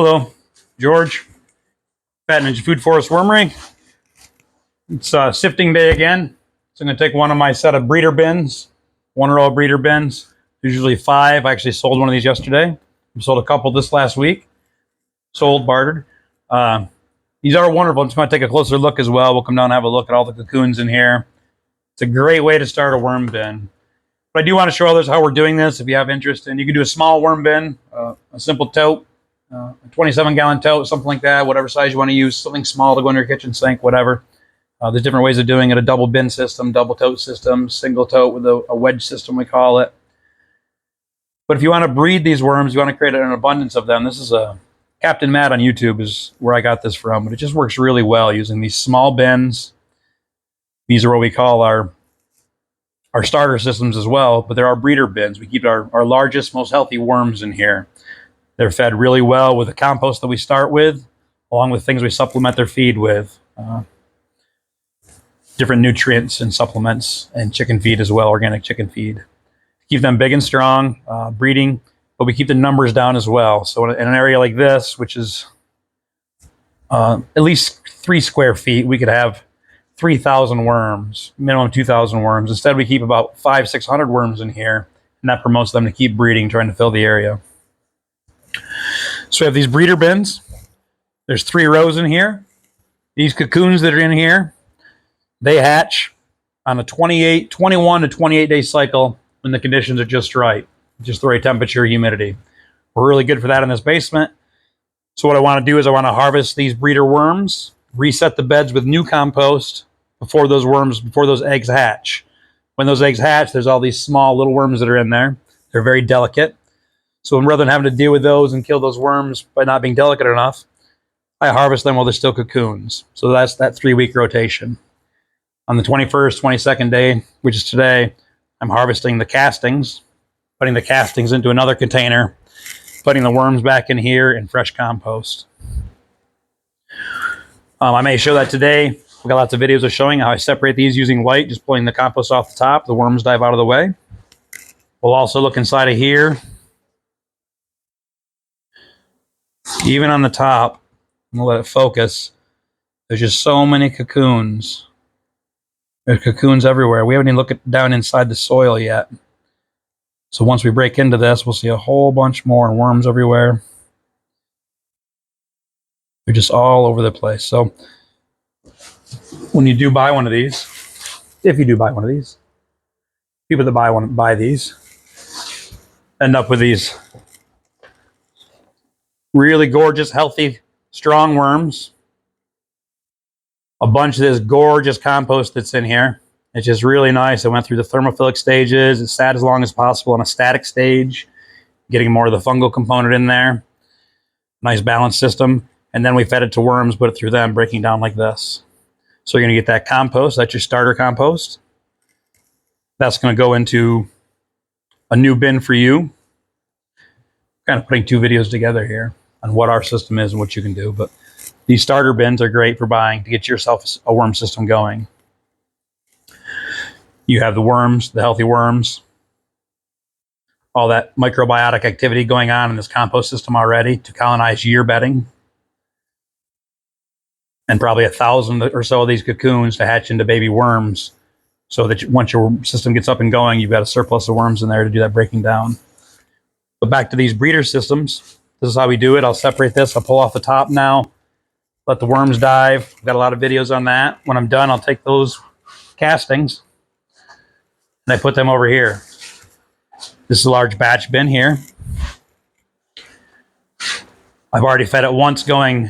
Hello, George. Phat Foodforest wormery. It's sifting day again. So I'm going to take one of my set of breeder bins, 1 row of breeder bins, usually 5. I actually sold one of these yesterday. I sold a couple this last week. Sold, bartered. These are wonderful. I'm just going to take a closer look as well. We'll come down and have a look at all the cocoons in here. It's a great way to start a worm bin. But I do want to show others how we're doing this if you have interest. And you can do a small worm bin, a simple tote, a 27-gallon tote, something like that, whatever size you want to use, something small to go in your kitchen sink, whatever. There's different ways of doing it, a double bin system, double tote system, single tote with a wedge system, we call it. But if you want to breed these worms, you want to create an abundance of them. This is Captain Matt on YouTube is where I got this from, but it just works really well using these small bins. These are what we call our starter systems as well, but there are breeder bins. We keep our largest, most healthy worms in here. They're fed really well with the compost that we start with, along with things we supplement their feed with. Different nutrients and supplements and chicken feed as well, organic chicken feed. Keep them big and strong, breeding, but we keep the numbers down as well. So in an area like this, which is at least 3 square feet, we could have 3,000 worms, minimum 2,000 worms. Instead, we keep about 500-600 worms in here, and that promotes them to keep breeding, trying to fill the area. So we have these breeder bins. There's 3 rows in here. These cocoons that are in here, they hatch on a 21 to 28 day cycle when the conditions are just right, just the right temperature, humidity. We're really good for that in this basement. So what I want to do is I want to harvest these breeder worms, reset the beds with new compost before those eggs hatch. When those eggs hatch, there's all these small little worms that are in there. They're very delicate. So rather than having to deal with those and kill those worms by not being delicate enough, I harvest them while they're still cocoons. So that's that 3-week rotation. On the 21st, 22nd day, which is today, I'm harvesting the castings, putting the castings into another container, putting the worms back in here in fresh compost. I may show that today. We've got lots of videos of showing how I separate these using light, just pulling the compost off the top. The worms dive out of the way. We'll also look inside of here. Even on the top, I'm going to let it focus. There's just so many cocoons. There's cocoons everywhere. We haven't even looked down inside the soil yet. So once we break into this, we'll see a whole bunch more and worms everywhere. They're just all over the place. So when you do buy one of these, if you do buy one of these, people that buy these end up with these really gorgeous, healthy, strong worms. A bunch of this gorgeous compost that's in here. It's just really nice. It went through the thermophilic stages. It sat as long as possible in a static stage, getting more of the fungal component in there. Nice balanced system. And then we fed it to worms, put it through them, breaking down like this. So you're going to get that compost. That's your starter compost. That's going to go into a new bin for you. Kind of putting 2 videos together here on what our system is and what you can do. But these starter bins are great for buying to get yourself a worm system going. You have the worms, the healthy worms, all that microbiotic activity going on in this compost system already to colonize year bedding. And probably 1,000 or so of these cocoons to hatch into baby worms so that once your system gets up and going, you've got a surplus of worms in there to do that breaking down. But back to these breeder systems. This is how we do it. I'll separate this. I'll pull off the top now. Let the worms dive. I've got a lot of videos on that. When I'm done, I'll take those castings and I put them over here. This is a large batch bin here. I've already fed it once going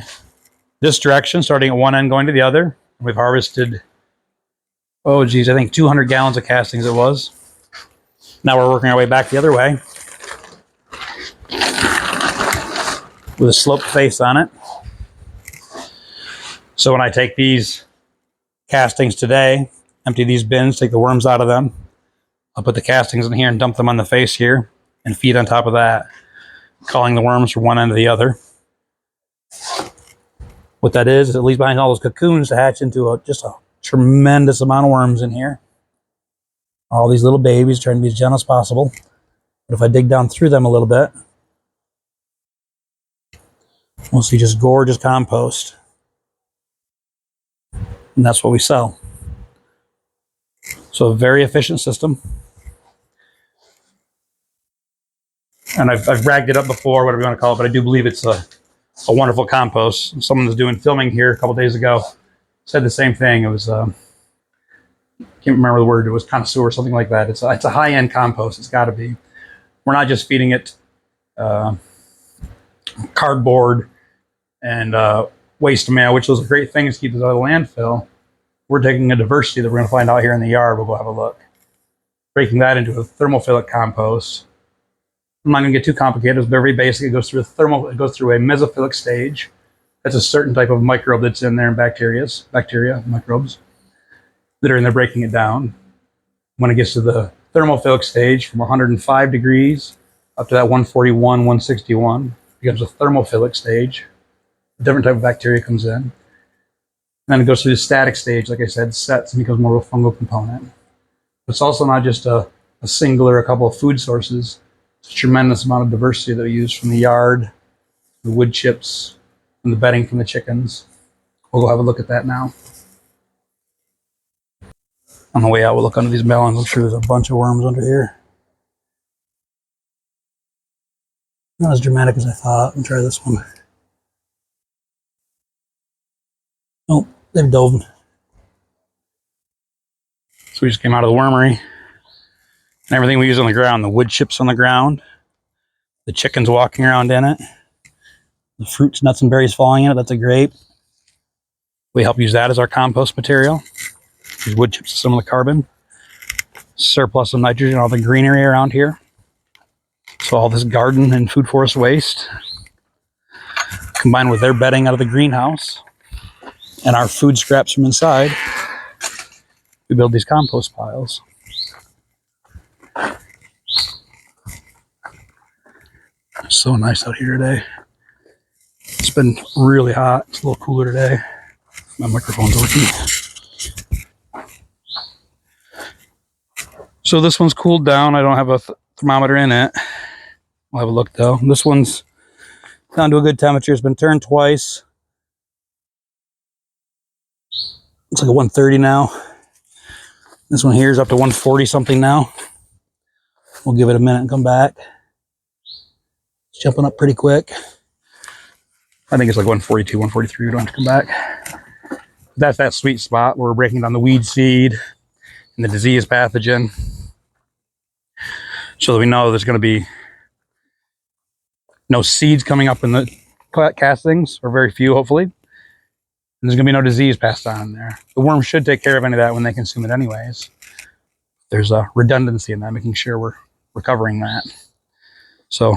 this direction, starting at one end, going to the other. We've harvested, I think 200 gallons of castings it was. Now we're working our way back the other way with a sloped face on it. So when I take these castings today, empty these bins, take the worms out of them, I'll put the castings in here and dump them on the face here and feed on top of that, calling the worms from one end to the other. What that is it leaves behind all those cocoons to hatch into just a tremendous amount of worms in here. All these little babies, trying to be as gentle as possible. But if I dig down through them a little bit, Mostly just gorgeous compost. And that's what we sell. So a very efficient system. And I've bragged it up before, whatever you want to call it, but I do believe it's a wonderful compost. Someone was doing filming here a couple days ago, said the same thing. It was, can't remember the word, it was connoisseur or something like that. It's a high-end compost, it's gotta be. We're not just feeding it cardboard and waste mail, which those are great things to keep it out of the landfill. We're taking a diversity that we're gonna find out here in the yard. We'll go have a look. Breaking that into a thermophilic compost. I'm not going to get too complicated. It's very basic. It goes through a mesophilic stage. That's a certain type of microbe that's in there, and bacteria, microbes that are in there breaking it down. When it gets to the thermophilic stage, from 105 degrees up to that 141, 161, becomes a thermophilic stage. A different type of bacteria comes in. And then it goes through the static stage, like I said, sets and becomes more of a fungal component. But it's also not just a single or a couple of food sources. It's a tremendous amount of diversity that we use, from the yard, the wood chips, and the bedding from the chickens. We'll go have a look at that now. On the way out, we'll look under these melons. I'm sure there's a bunch of worms under here. Not as dramatic as I thought. Let me try this one. Oh, they've dove. So we just came out of the wormery. And everything we use on the ground, the wood chips on the ground, the chickens walking around in it, the fruits, nuts, and berries falling in it, that's a grape. We help use that as our compost material. These wood chips, some of the carbon, surplus of nitrogen, all the greenery around here. So all this garden and food forest waste, combined with their bedding out of the greenhouse and our food scraps from inside, we build these compost piles. So nice out here today. It's been really hot. It's a little cooler today. My microphone's working. So this one's cooled down. I don't have a thermometer in it. We'll have a look though. This one's down to a good temperature. It's been turned twice. It's like a 130 now. This one here is up to 140 something now. We'll give it a minute and come back. It's jumping up pretty quick. I think it's like 142, 143. We don't have to come back. That's that sweet spot where we're breaking down the weed seed and the disease pathogen, so that we know there's going to be no seeds coming up in the castings, or very few, hopefully. And there's going to be no disease passed on in there. The worms should take care of any of that when they consume it anyways. There's a redundancy in that, making sure we're covering that. So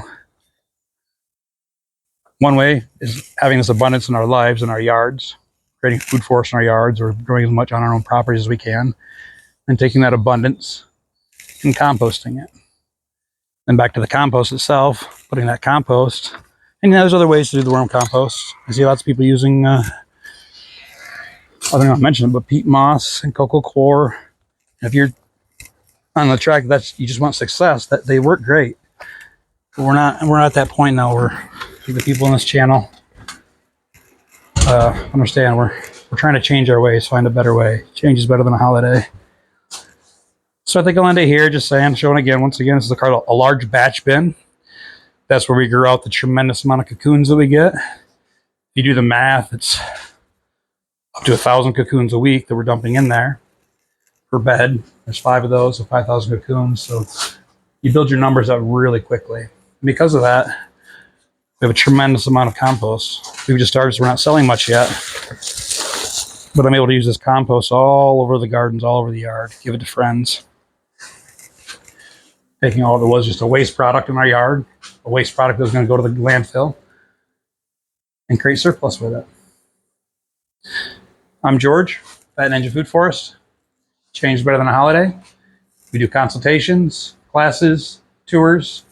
one way is having this abundance in our lives, in our yards, creating food forest in our yards, or growing as much on our own properties as we can, and taking that abundance and composting it. Then back to the compost itself, putting that compost. And there's other ways to do the worm compost. I see lots of people using, I don't know, I mentioned it, but peat moss and cocoa coir. And if you're on the track that you just want success, that they work great. But we're not at that point now where the people on this channel understand we're trying to change our ways, find a better way. Change is better than a holiday. So I think I'll end it here, just saying, showing again, once again, this is called a large batch bin. That's where we grow out the tremendous amount of cocoons that we get. If you do the math, it's up to 1,000 cocoons a week that we're dumping in there per bed. There's 5 of those, so 5,000 cocoons. So you build your numbers up really quickly. And because of that, we have a tremendous amount of compost. We've just started, so we're not selling much yet. But I'm able to use this compost all over the gardens, all over the yard, give it to friends. Taking all that was just a waste product in our yard, a waste product that was going to go to the landfill, and create surplus with it. I'm George, Phat Ninja Food Forest. Change is better than a holiday. We do consultations, classes, tours,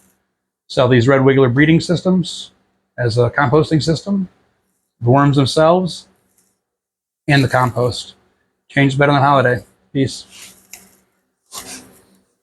sell these red wiggler breeding systems as a composting system, the worms themselves, and the compost. Change is better than a holiday. Peace.